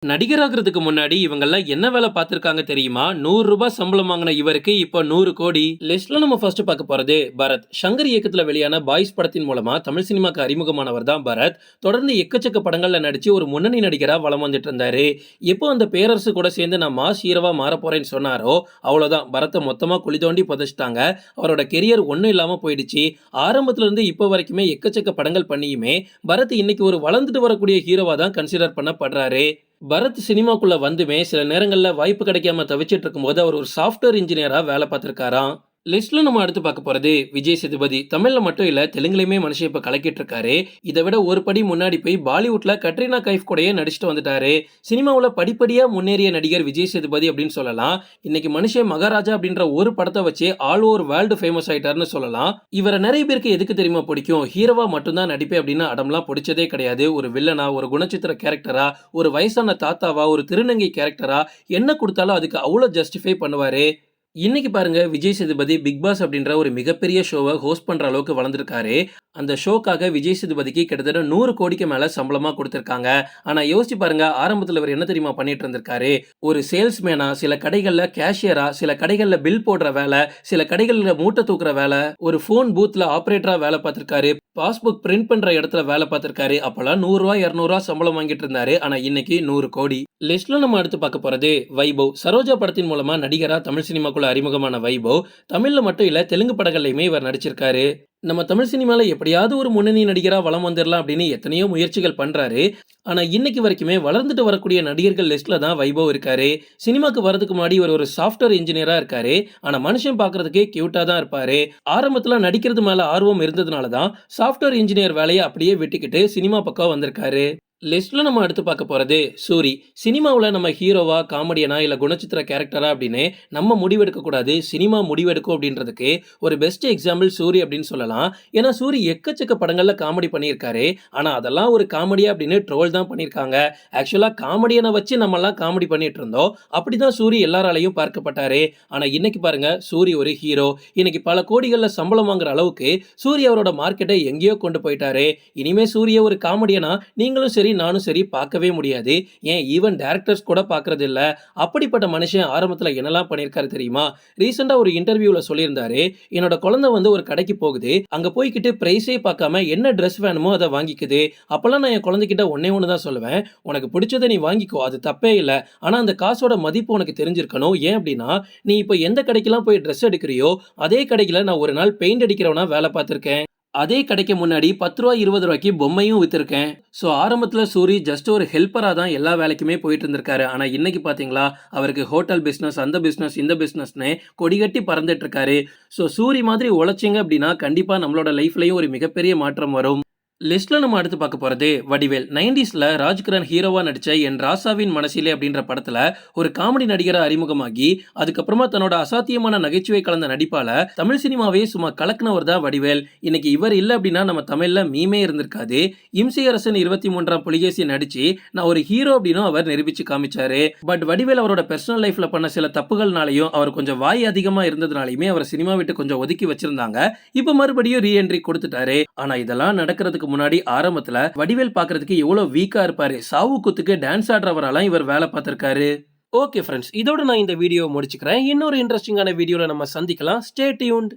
நடிகராகிறதுக்கு முன்னாடி இவங்கெல்லாம் என்ன வேலை பார்த்திருக்காங்க தெரியுமா? ₹100 சம்பளம் வாங்கின இவருக்கு இப்போ 100 கோடி. லிஸ்ட்ல நம்ம ஃபர்ஸ்ட் பார்க்க போறது பரத். ஷங்கர் இயக்கத்துல வெளியான பாய்ஸ் படத்தின் மூலமா தமிழ் சினிமாக்கு அறிமுகமானவர் தான் பரத். தொடர்ந்து எக்கச்சக்க படங்கள்ல நடிச்சு ஒரு முன்னணி நடிகரா வலம் வந்துட்டு இருந்தாரு. எப்போ அந்த பேரரசு கூட சேர்ந்து நான் மாஸ் ஹீரோவா மாற போறேன்னு சொன்னாரோ அவ்வளவுதான், பரத்தை மொத்தமா குழி தோண்டி புதைச்சிட்டாங்க. அவரோட கெரியர் ஒன்றும் இல்லாம போயிடுச்சு. ஆரம்பத்துல இருந்து இப்போ வரைக்குமே எக்கச்சக்க படங்கள் பண்ணியுமே பரத் இன்னைக்கு ஒரு வளர்ந்துட்டு வரக்கூடிய ஹீரோவா தான் கன்சிடர் பண்ணப்படுறாரு. பரத் சினிமாக்குள்ள வந்துமே சில நேரங்கள்ல வாய்ப்பு கிடைக்காம தவிச்சிட்டு இருக்கும்போது அவர் ஒரு சாஃப்ட்வேர் இன்ஜினியரா வேலை பார்த்திருக்காராம். லிஸ்ட்ல நம்ம அடுத்து பார்க்க போறது விஜய் சேதுபதி. தமிழ்ல மட்டும் இல்ல, தெலுங்குலயுமே மனுஷன் இப்ப கலக்கிட்டு இருக்காரு. இதை விட ஒரு படி முன்னாடி போய் பாலிவுட்ல கட்ரினா கைஃப் கூடயே நடிச்சுட்டு வந்துட்டாரு. சினிமாவுல படிப்படியா முன்னேறிய நடிகர் விஜய் சேதுபதி அப்படின்னு சொல்லலாம். இன்னைக்கு மனுஷன் மகாராஜா அப்படின்ற ஒரு படத்தை வச்சு ஆல் ஓவர் வேர்ல்டு ஃபேமஸ் ஆயிட்டாருன்னு சொல்லலாம். இவரை நிறைய பேருக்கு எதுக்கு தெரியுமா பிடிக்கும்? ஹீரோவா மட்டும்தான் நடிப்பே அப்படின்னு அடம்லாம் பிடிச்சதே கிடையாது. ஒரு வில்லனா, ஒரு குணச்சித்திர கேரக்டரா, ஒரு வயசான தாத்தாவா, ஒரு திருநங்கை கேரக்டரா என்ன கொடுத்தாலும் அதுக்கு அவ்வளவு ஜஸ்டிஃபை பண்ணுவாரு. இன்னைக்கு பாருங்க, விஜய் சேதுபதி பிக் பாஸ் அப்படின்ற ஒரு மிகப்பெரிய ஷோவை ஹோஸ்ட் பண்ற அளவுக்கு வளர்ந்துருக்காரு. அந்த ஷோக்காக விஜய் சேதுபதிக்கு கிட்டத்தட்ட 100 கோடிக்கு மேல சம்பளமா கொடுத்திருக்காங்க. ஆனா யோசிச்சு பாருங்க, ஆரம்பத்துல இவர் என்ன தெரியுமா பண்ணிட்டு இருந்திருக்காரு? ஒரு சேல்ஸ்மேனா, சில கடைகள்ல கேஷியரா, சில கடைகள்ல பில் போடுற வேலை, சில கடைகள்ல மூட்டை தூக்குற வேலை, ஒரு போன் பூத்ல ஆபரேட்டரா வேலை பார்த்திருக்காரு, பாஸ்புக் பிரிண்ட் பண்ற இடத்துல வேலை பார்த்திருக்காரு. அப்பெல்லாம் ₹100 ₹200 சம்பளம் வாங்கிட்டு இருந்தாரு. ஆனா இன்னைக்கு 100 கோடி. லிஸ்ட்ல நம்ம அடுத்து பார்க்க போறது வைபவ். சரோஜா படத்தின் மூலமா நடிகரா தமிழ் சினிமாக்குள்ள அறிமுகமான வைபவ் தமிழ்ல மட்டும் இல்ல, தெலுங்கு படங்கள்லயுமே இவர் நடிச்சிருக்காரு. நம்ம தமிழ் சினிமால எப்படியாவது ஒரு முன்னணி நடிகரா வலம் வந்துடலாம் அப்படின்னு எத்தனையோ முயற்சிகள் பண்றாரு. ஆனா இன்னைக்கு வரைக்குமே வளர்ந்துட்டு வரக்கூடிய நடிகர்கள் லிஸ்ட்ல தான் வைபவ் இருக்காரு. சினிமாக்கு வரதுக்கு முன்னாடி இவர் ஒரு சாஃப்ட்வேர் இன்ஜினியரா இருக்காரு. ஆனா மனுஷன் பாக்குறதுக்கே கியூட்டா தான் இருப்பாரு. ஆரம்பத்துல நடிக்கிறது மேல ஆர்வம் இருந்ததுனால தான் சாஃப்ட்வேர் இன்ஜினியர் வேலையை அப்படியே விட்டுக்கிட்டு சினிமா பக்கம் வந்திருக்காரு. லிஸ்ட்ல நம்ம அடுத்து பார்க்க போறது சூரி. சினிமாவில் நம்ம ஹீரோவா, காமெடியனா, இல்ல குணச்சித்திர கேரக்டரா அப்படின்னு நம்ம முடிவெடுக்க கூடாது, சினிமா முடிவெடுக்கும் அப்படின்றதுக்கு ஒரு பெஸ்ட் எக்ஸாம்பிள் சூரி அப்படின்னு சொல்லலாம். ஏன்னா சூரி எக்கச்சக்க படங்கள்ல காமெடி பண்ணியிருக்காரு. ஆனா அதெல்லாம் ஒரு காமெடியா அப்படின்னு ட்ரோல் தான் பண்ணியிருக்காங்க. ஆக்சுவலா காமெடியனை வச்சு நம்ம எல்லாம் காமெடி பண்ணிட்டு இருந்தோம். அப்படிதான் சூரி எல்லாராலையும் பார்க்கப்பட்டாரு. ஆனா இன்னைக்கு பாருங்க, சூரி ஒரு ஹீரோ. இன்னைக்கு பல கோடிகள்ல சம்பளம் வாங்குற அளவுக்கு சூரி அவரோட மார்க்கெட்டை எங்கேயோ கொண்டு போயிட்டாரு. இனிமே சூரிய ஒரு காமெடியனா நீங்களும் சரி நானும் சரி பார்க்கவே முடியாது. ஏன் ஈவன் டைரக்டர்ஸ் கூட பார்க்கறது இல்ல. அப்படிப்பட்ட மனுஷன் ஆரம்பத்துல என்னெல்லாம் பண்ணியிருக்காரு தெரியுமா? ரீசெண்டா ஒரு இன்டர்வியூல சொல்லியிருந்தாரு, என்னோட குழந்தை வந்து ஒரு கடைக்கு போகுது, அங்க போய்கிட்டு பிரைஸே பார்க்காம என்ன ட்ரெஸ் வேணுமோ அதை வாங்கிக்குது. அப்பெல்லாம் நான் என் குழந்தைகிட்ட ஒன்னே ஒன்று தான் சொல்லுவேன், உனக்கு பிடிச்சதை நீ வாங்கிக்கோ, அது தப்பே இல்லை. ஆனா அந்த காசோட மதிப்பு உனக்கு தெரிஞ்சிருக்கணும். ஏன் அப்படின்னா, நீ இப்போ எந்த கடைக்கெல்லாம் போய் ட்ரெஸ் எடுக்கிறியோ அதே கடைக்குல நான் ஒரு நாள் பெயிண்ட் அடிக்கிறவனா வேலை பார்த்திருக்கேன். அதே கடைக்கு முன்னாடி ₹10 ₹20 பொம்மையும் வித்திருக்கேன். ஸோ ஆரம்பத்தில் சூரி ஜஸ்ட் ஒரு ஹெல்ப்பராக தான் எல்லா வேலைக்குமே போயிட்டு இருந்திருக்காரு. ஆனால் இன்னைக்கு பார்த்தீங்களா, அவருக்கு ஹோட்டல் பிஸ்னஸ், அந்த பிஸ்னஸ், இந்த பிஸ்னஸ்னு கொடிகட்டி பறந்துட்டு இருக்காரு. ஸோ சூரி மாதிரி உழைச்சிங்க அப்படின்னா கண்டிப்பாக நம்மளோட லைஃப்லையும் ஒரு மிகப்பெரிய மாற்றம் வரும். லிஸ்ட்ல நம்ம அடுத்து பார்க்க போறது வடிவேல். 90ஸ்ல ராஜ்கிரண் ஹீரோவா நடிச்ச என் ராசாவின் மனசிலே அப்படின்ற படத்துல ஒரு காமெடி நடிகரா அறிமுகமாகி அதுக்கப்புறமா தன்னோட அசாத்தியமான நகைச்சுவை கலந்த நடிப்பால தமிழ் சினிமாவே சும்மா கலக்குனவர் தான் வடிவேல். இன்னைக்கு இவர் இல்லை அப்படின்னா நம்ம தமிழ்ல மீமே இருந்திருக்காது. இம்சி அரசன் 23ஆம் புலிகேசி நடிச்சு நான் ஒரு ஹீரோ அப்படின்னு அவர் நிரூபிச்சு காமிச்சாரு. பட் வடிவேல் அவரோட பர்சனல் லைஃப்ல பண்ண சில தப்புகள்னாலையும் அவர் கொஞ்சம் வாய் அதிகமா இருந்ததுனாலையுமே அவர் சினிமா விட்டு கொஞ்சம் ஒதுக்கி வச்சிருந்தாங்க. இப்ப மறுபடியும் ரீஎன்ட்ரி கொடுத்துட்டாரு. ஆனா இதெல்லாம் நடக்கிறதுக்கு முன்னாடி ஆரம்பத்துல வடிவேல் பாக்குறதுக்கு எவ்வளவு வீக்கா இருப்பாரு. சாவு குத்துக்கு டான்ஸ் ஆடுறவரெல்லாம் இவர் வேலை பார்த்திருக்காரு. ஓகே ஃப்ரெண்ட்ஸ், இதோட நான் இந்த வீடியோ முடிச்சுக்கிறேன். இன்னொரு இன்ட்ரெஸ்டிங்கான வீடியோல நம்ம சந்திக்கலாம். Stay tuned.